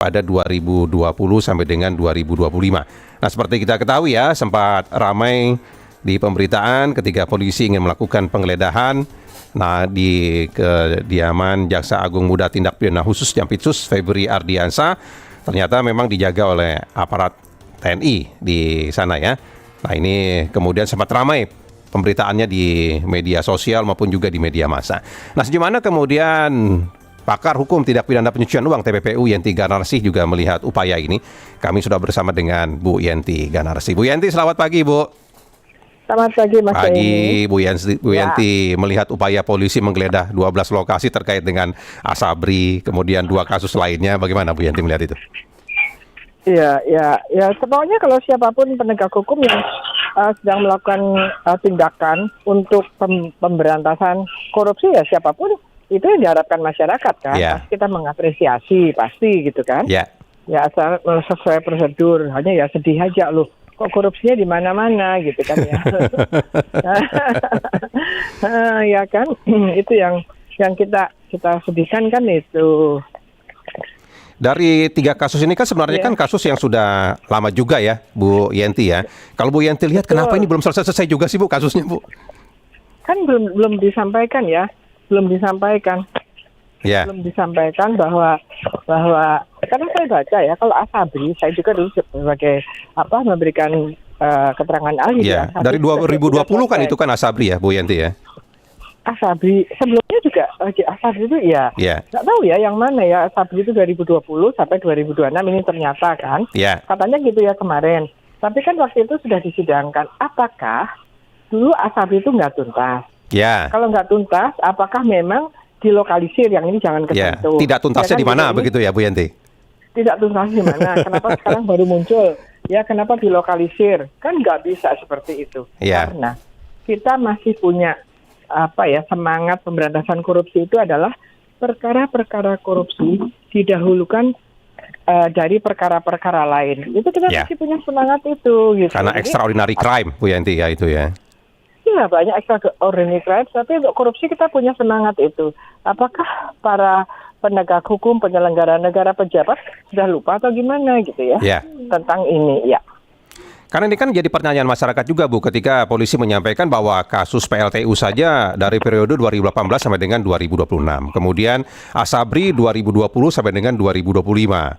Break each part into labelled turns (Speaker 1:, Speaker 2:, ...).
Speaker 1: pada 2020 sampai dengan 2025. Nah, seperti kita ketahui ya, sempat ramai di pemberitaan ketika polisi ingin melakukan penggeledahan di kediaman Jaksa Agung Muda Tindak Pidana Khusus Jampitsus Febri Ardiansa, ternyata memang dijaga oleh aparat TNI di sana ya. Nah, ini kemudian sempat ramai pemberitaannya di media sosial maupun juga di media massa. Nah, sejauh kemudian pakar hukum tindak pidana pencucian uang TPPU Yenti Ganarsi juga melihat upaya ini. Kami sudah bersama dengan Bu Yenti Ganarsi. Bu Yenti, selamat pagi, Bu.
Speaker 2: Selamat pagi, Mas.
Speaker 1: Pagi, Bu Yenti, melihat upaya polisi menggeledah 12 lokasi terkait dengan Asabri, kemudian 2 kasus lainnya. Bagaimana Bu Yenti melihat itu?
Speaker 2: Ya, sebenarnya kalau siapapun penegak hukum yang sedang melakukan tindakan untuk pemberantasan korupsi, ya siapapun itu yang diharapkan masyarakat kan. Pasti kita mengapresiasi, pasti gitu kan. Ya asal sesuai prosedur. Hanya ya sedih aja loh, kok korupsinya di mana-mana gitu kan ya. Ya kan, itu yang kita sedihkan kan itu.
Speaker 1: Dari 3 kasus ini kan sebenarnya kan kasus yang sudah lama juga ya, Bu Yenti ya. Kalau Bu Yenti lihat kenapa ini belum selesai juga sih Bu kasusnya, Bu?
Speaker 2: Kan belum disampaikan ya. Belum disampaikan bahwa karena saya baca ya, kalau Asabri saya juga dulu sebagai memberikan keterangan ahli ya.
Speaker 1: Dari 2020 kan itu kan Asabri ya, Bu Yenti ya.
Speaker 2: Asabri sebelumnya juga Asabri itu nggak tahu ya yang mana ya. Asabri itu 2020 sampai 2026 ini ternyata kan katanya gitu ya kemarin. Tapi kan waktu itu sudah disidangkan, apakah dulu Asabri itu nggak tuntas? Kalau nggak tuntas, apakah memang dilokalisir? Yang ini jangan kesentuh.
Speaker 1: Tidak tuntasnya di mana begitu ya, Bu Yenti?
Speaker 2: Tidak tuntasnya di mana? Kenapa sekarang baru muncul? Ya, kenapa dilokalisir? Kan nggak bisa seperti itu. Karena kita masih punya semangat pemberantasan korupsi itu adalah perkara-perkara korupsi didahulukan dari perkara-perkara lain. Itu kita masih punya semangat itu. Gitu.
Speaker 1: Karena extraordinary crime, Bu Yenti ya itu ya.
Speaker 2: Ya, banyak extraordinary crimes, tapi untuk korupsi kita punya semangat itu. Apakah para penegak hukum, penyelenggara negara, pejabat sudah lupa atau gimana gitu ya tentang ini ya.
Speaker 1: Karena ini kan jadi pertanyaan masyarakat juga Bu, ketika polisi menyampaikan bahwa kasus PLTU saja dari periode 2018 sampai dengan 2026. Kemudian Asabri 2020 sampai dengan 2025.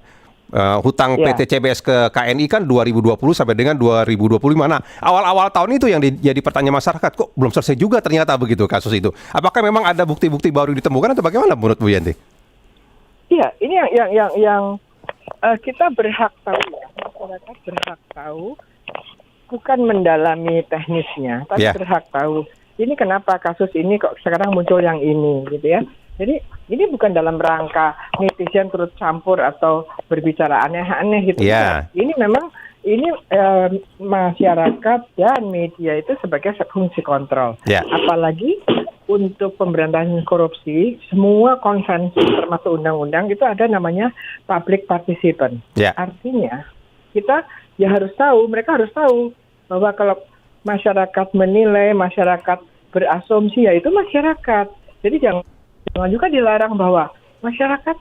Speaker 1: Hutang PT CBS ke KNI kan 2020 sampai dengan 2025. Nah, awal-awal tahun itu yang jadi pertanyaan masyarakat, kok belum selesai juga ternyata begitu kasus itu. Apakah memang ada bukti-bukti baru ditemukan atau bagaimana menurut Bu Yanti?
Speaker 2: Iya, ini yang kita berhak tahu ya. Masyarakat berhak tahu, bukan mendalami teknisnya, tapi berhak tahu. Ini kenapa kasus ini kok sekarang muncul yang ini gitu ya. Jadi ini bukan dalam rangka netizen turut campur atau berbicara aneh-aneh gitu. Ini memang masyarakat dan media itu sebagai fungsi kontrol. Apalagi untuk pemberantasan korupsi, semua konvensi termasuk undang-undang itu ada namanya public participant. Artinya kita mereka harus tahu bahwa kalau masyarakat menilai, masyarakat berasumsi, ya itu masyarakat. Jadi jangan juga dilarang bahwa masyarakat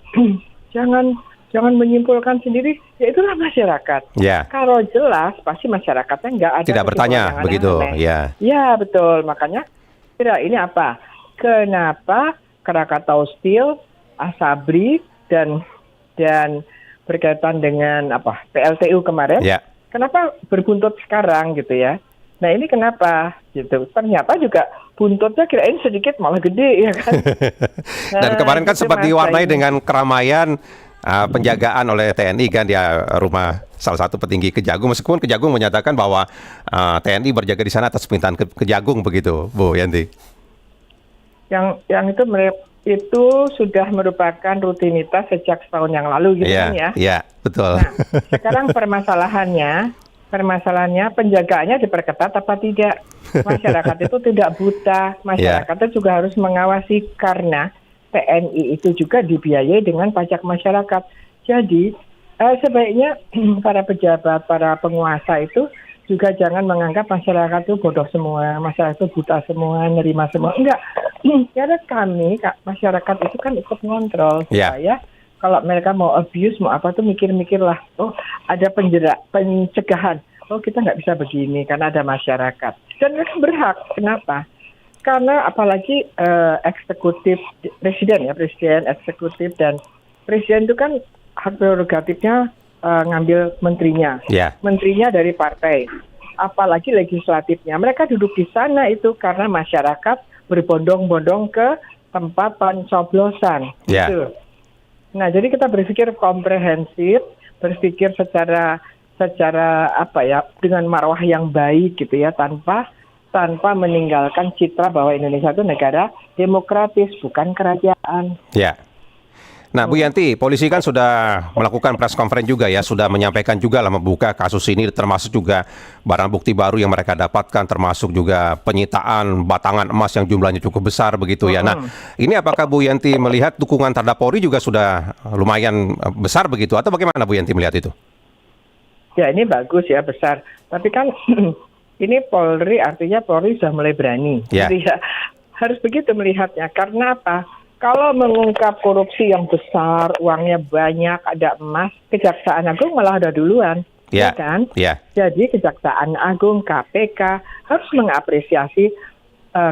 Speaker 2: jangan menyimpulkan sendiri, ya itulah masyarakat. Kalau jelas pasti masyarakatnya nggak ada
Speaker 1: tidak bertanya begitu.
Speaker 2: Ya betul, makanya ini apa? Kenapa Krakatau Steel, Asabri dan berkaitan dengan PLTU kemarin? Kenapa berbuntut sekarang gitu ya? Nah ini kenapa gitu? Ternyata juga buntutnya kirain sedikit malah gede ya kan.
Speaker 1: Dan kemarin kan sempat diwarnai dengan keramaian penjagaan oleh TNI kan di rumah salah satu petinggi Kejagung. Meskipun Kejagung menyatakan bahwa TNI berjaga di sana atas permintaan Kejagung begitu, Bu Yanti.
Speaker 2: Yang itu sudah merupakan rutinitas sejak setahun yang lalu gitu kan ya.
Speaker 1: Iya, betul.
Speaker 2: Nah, sekarang permasalahannya penjagaannya diperketat apa tidak? Masyarakat itu tidak buta, masyarakat itu juga harus mengawasi karena TNI itu juga dibiayai dengan pajak masyarakat. Jadi sebaiknya para pejabat, para penguasa itu juga jangan menganggap masyarakat itu bodoh semua, masyarakat itu buta semua, nerima semua. Enggak, karena kami masyarakat itu kan ikut ngontrol supaya kalau mereka mau abuse, mau apa tuh mikir-mikir lah. Oh, ada pencegahan. Oh, kita nggak bisa begini karena ada masyarakat. Dan mereka berhak. Kenapa? Karena apalagi eksekutif, presiden, eksekutif, dan presiden itu kan hak prerogatifnya ngambil menterinya.
Speaker 1: Yeah.
Speaker 2: Menterinya dari partai. Apalagi legislatifnya. Mereka duduk di sana itu karena masyarakat berbondong-bondong ke tempat pencoblosan.
Speaker 1: Yeah.
Speaker 2: Gitu. Nah, jadi kita berpikir komprehensif, berpikir secara apa ya, dengan marwah yang baik gitu ya, tanpa meninggalkan citra bahwa Indonesia itu negara demokratis, bukan kerajaan.
Speaker 1: Ya. Nah, Bu Yanti, polisi kan sudah melakukan press conference juga ya, sudah menyampaikan juga lah membuka kasus ini, termasuk juga barang bukti baru yang mereka dapatkan, termasuk juga penyitaan batangan emas yang jumlahnya cukup besar begitu ya. Nah, ini apakah Bu Yanti melihat dukungan terhadap Polri juga sudah lumayan besar begitu, atau bagaimana Bu Yanti melihat itu?
Speaker 2: Ya, ini bagus ya, besar. Tapi kan ini Polri, artinya Polri sudah mulai berani.
Speaker 1: Ya.
Speaker 2: Jadi ya, harus begitu melihatnya. Karena apa? Kalau mengungkap korupsi yang besar, uangnya banyak, ada emas, Kejaksaan Agung malah ada duluan.
Speaker 1: Ya,
Speaker 2: kan?
Speaker 1: Ya.
Speaker 2: Jadi Kejaksaan Agung, KPK harus mengapresiasi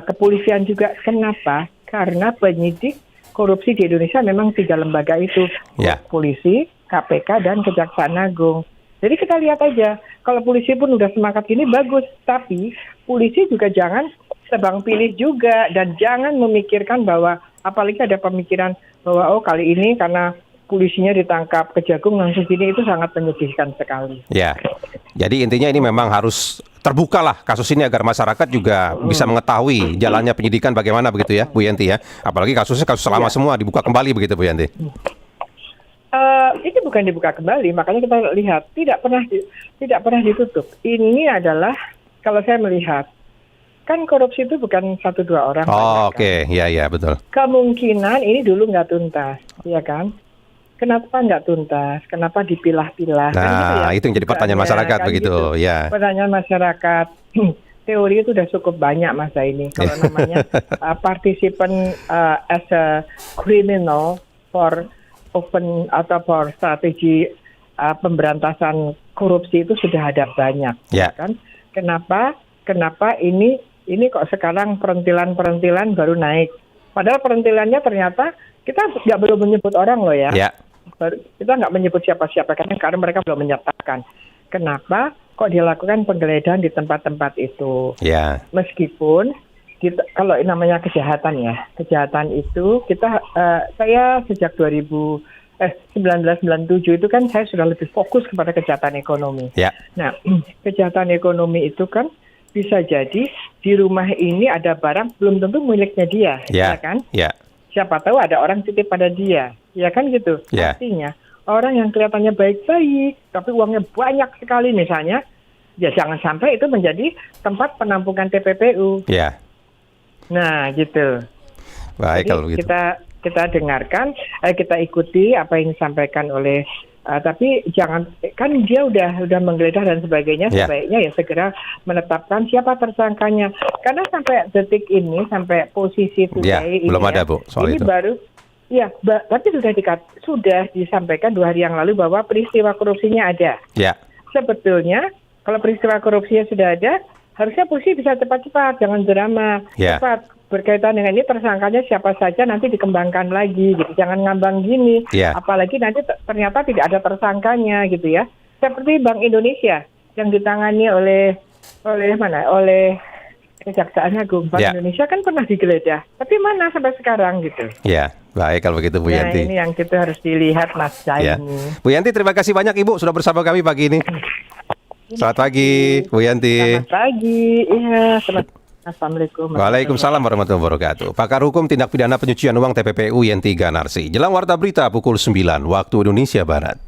Speaker 2: kepolisian juga. Kenapa? Karena penyidik korupsi di Indonesia memang 3 lembaga itu.
Speaker 1: Ya.
Speaker 2: Polisi, KPK, dan Kejaksaan Agung. Jadi kita lihat aja, kalau polisi pun udah semangat gini bagus, tapi polisi juga jangan tebang pilih juga, dan jangan memikirkan bahwa, apalagi ada pemikiran bahwa oh kali ini karena polisinya ditangkap Kejagung langsung gini, itu sangat menyedihkan sekali.
Speaker 1: Ya, jadi intinya ini memang harus terbuka lah kasus ini agar masyarakat juga bisa mengetahui jalannya penyidikan bagaimana begitu ya, Bu Yanti ya. Apalagi kasusnya kasus lama semua dibuka kembali begitu, Bu Yanti.
Speaker 2: Ini bukan dibuka kembali, makanya kita lihat tidak pernah ditutup. Ini adalah, kalau saya melihat, kan korupsi itu bukan 1-2 orang.
Speaker 1: Oh, oke. Ya, betul.
Speaker 2: Kemungkinan ini dulu nggak tuntas, ya kan? Kenapa nggak tuntas? Kenapa dipilah-pilah?
Speaker 1: Nah,
Speaker 2: kan gitu ya?
Speaker 1: itu yang jadi pertanyaan masyarakat kan begitu, gitu. Ya.
Speaker 2: Pertanyaan masyarakat. Teori itu sudah cukup banyak masa ini. Kalau namanya partisipan as a criminal for open atau for strategi pemberantasan korupsi itu sudah ada banyak, kan? Kenapa ini kok sekarang perintilan baru naik? Padahal perintilannya ternyata kita nggak belum menyebut orang loh ya. Kita nggak menyebut siapa-siapa karena mereka belum menyatakan. Kenapa kok dilakukan penggeledahan di tempat-tempat itu? Meskipun kalau namanya kejahatan itu saya sejak 1997 itu kan saya sudah lebih fokus kepada kejahatan ekonomi. Nah, kejahatan ekonomi itu kan bisa jadi di rumah ini ada barang belum tentu miliknya dia, ya kan? Siapa tahu ada orang titip pada dia, ya kan gitu. Artinya orang yang kelihatannya baik-baik tapi uangnya banyak sekali misalnya, ya jangan sampai itu menjadi tempat penampungan TPPU. Nah, gitu.
Speaker 1: Baik. Jadi, kalau begitu.
Speaker 2: Kita dengarkan, kita ikuti apa yang disampaikan oleh, tapi jangan, kan dia udah menggeledah dan sebagainya, sebaiknya ya segera menetapkan siapa tersangkanya. Karena sampai detik ini, sampai posisi today ini,
Speaker 1: belum ada Bu soal
Speaker 2: ini
Speaker 1: itu.
Speaker 2: Baru, tapi sudah disampaikan 2 hari yang lalu bahwa peristiwa korupsinya ada. Sebetulnya kalau peristiwa korupsinya sudah ada, harusnya polisi bisa cepat-cepat, jangan drama, cepat. Berkaitan dengan ini tersangkanya siapa saja nanti dikembangkan lagi, gitu. Jangan ngambang gini, apalagi nanti ternyata tidak ada tersangkanya, gitu ya. Seperti Bank Indonesia yang ditangani oleh Kejaksaan Agung. Bank Indonesia kan pernah digeledah, tapi mana sampai sekarang gitu.
Speaker 1: Baik kalau begitu Bu Yanti.
Speaker 2: Ini yang kita harus dilihat Mas Jaini.
Speaker 1: Bu Yanti, terima kasih banyak Ibu sudah bersama kami pagi ini. Selamat pagi, Bu Yanti.
Speaker 2: Selamat pagi, Assalamualaikum.
Speaker 1: Waalaikumsalam warahmatullahi wabarakatuh. Pakar Hukum Tindak Pidana Pencucian Uang TPPU Yanti Ganarsi. Jelang Warta Berita pukul 9 waktu Indonesia Barat.